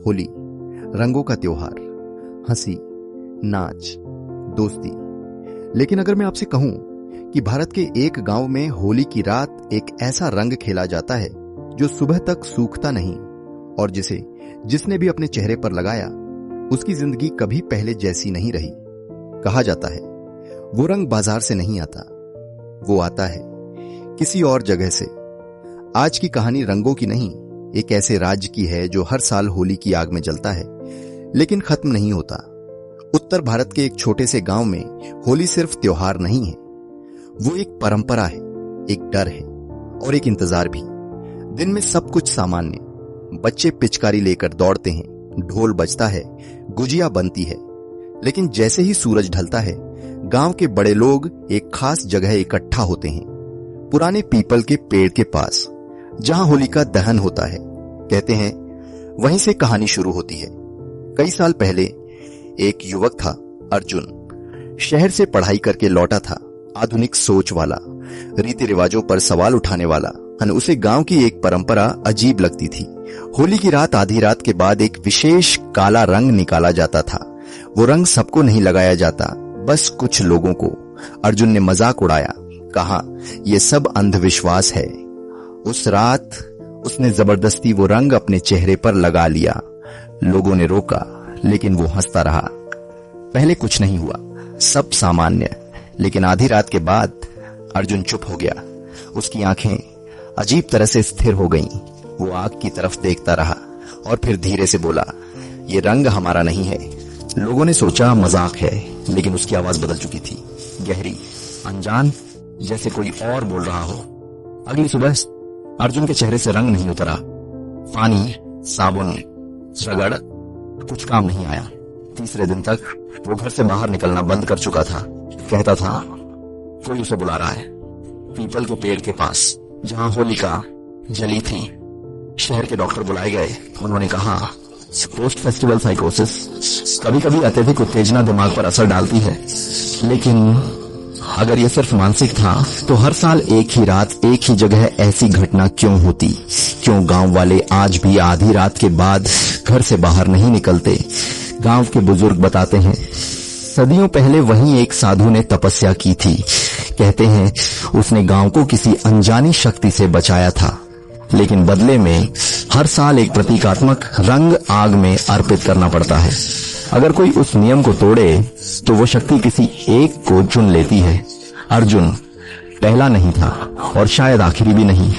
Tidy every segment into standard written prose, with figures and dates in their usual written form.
होली, रंगों का त्योहार, हंसी, नाच, दोस्ती। लेकिन अगर मैं आपसे कहूं कि भारत के एक गांव में होली की रात एक ऐसा रंग खेला जाता है जो सुबह तक सूखता नहीं और जिसने भी अपने चेहरे पर लगाया उसकी जिंदगी कभी पहले जैसी नहीं रही। कहा जाता है वो रंग बाजार से नहीं आता, वो आता है किसी और जगह से। आज की कहानी रंगों की नहीं, एक ऐसे राज्य की है जो हर साल होली की आग में जलता है लेकिन खत्म नहीं होता। उत्तर भारत के एक छोटे से गांव में होली सिर्फ त्योहार नहीं है, वो एक परंपरा है, एक डर है और एक इंतजार भी। दिन में सब कुछ सामान्य, बच्चे पिचकारी लेकर दौड़ते हैं, ढोल बजता है, गुजिया बनती है। लेकिन जैसे ही सूरज ढलता है, गांव के बड़े लोग एक खास जगह इकट्ठा होते हैं, पुराने पीपल के पेड़ के पास जहां होली का दहन होता है। कहते हैं वहीं से कहानी शुरू होती है। कई साल पहले एक युवक था, अर्जुन। शहर से पढ़ाई करके लौटा था, आधुनिक सोच वाला, रीति रिवाजों पर सवाल उठाने वाला। उसे गांव की एक परंपरा अजीब लगती थी। होली की रात आधी रात के बाद एक विशेष काला रंग निकाला जाता था। वो रंग सबको नहीं लगाया जाता, बस कुछ लोगों को। अर्जुन ने मजाक उड़ाया, कहा यह सब अंधविश्वास है। उस रात उसने जबरदस्ती वो रंग अपने चेहरे पर लगा लिया। लोगों ने रोका लेकिन वो हंसता रहा। पहले कुछ नहीं हुआ, सब सामान्य। लेकिन आधी रात के बाद अर्जुन चुप हो गया। उसकी आंखें अजीब तरह से स्थिर हो गईं। वो आग की तरफ देखता रहा और फिर धीरे से बोला, ये रंग हमारा नहीं है। लोगों ने सोचा मजाक है, लेकिन उसकी आवाज बदल चुकी थी, गहरी, अनजान, जैसे कोई और बोल रहा हो। अगली सुबह अर्जुन के चेहरे से रंग नहीं उतरा। पानी, साबुन, रगड़, कुछ काम नहीं आया। तीसरे दिन तक वो घर से बाहर निकलना बंद कर चुका था। कहता था कोई उसे बुला रहा है, पीपल के पेड़ के पास जहां होलिका जली थी। शहर के डॉक्टर बुलाए गए। उन्होंने कहा पोस्ट फेस्टिवल साइकोसिस, कभी कभी अत्यधिक उत्तेजना दिमाग पर असर डालती है। लेकिन अगर यह सिर्फ मानसिक था तो हर साल एक ही रात एक ही जगह ऐसी घटना क्यों होती? क्यों गांव वाले आज भी आधी रात के बाद घर से बाहर नहीं निकलते? गांव के बुजुर्ग बताते हैं सदियों पहले वहीं एक साधु ने तपस्या की थी। कहते हैं उसने गांव को किसी अनजानी शक्ति से बचाया था, लेकिन बदले में हर साल एक प्रतीकात्मक रंग आग में अर्पित करना पड़ता है। अगर कोई उस नियम को तोड़े तो वो शक्ति किसी एक को चुन लेती है। अर्जुन पहला नहीं था और शायद आखिरी भी नहीं।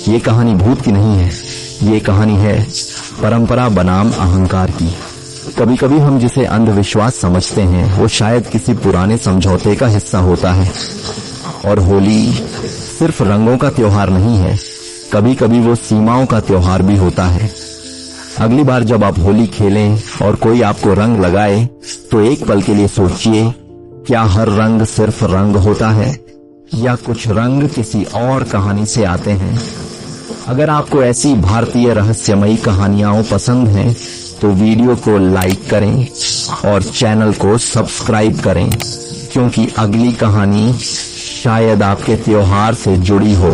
ये कहानी भूत की नहीं है, ये कहानी है परंपरा बनाम अहंकार की। कभी कभी हम जिसे अंधविश्वास समझते हैं वो शायद किसी पुराने समझौते का हिस्सा होता है। और होली सिर्फ रंगों का त्योहार नहीं है, कभी कभी वो सीमाओं का त्योहार भी होता है। अगली बार जब आप होली खेलें और कोई आपको रंग लगाए तो एक पल के लिए सोचिए, क्या हर रंग सिर्फ रंग होता है या कुछ रंग किसी और कहानी से आते हैं? अगर आपको ऐसी भारतीय रहस्यमयी कहानियां पसंद हैं तो वीडियो को लाइक करें और चैनल को सब्सक्राइब करें, क्योंकि अगली कहानी शायद आपके त्योहार से जुड़ी हो।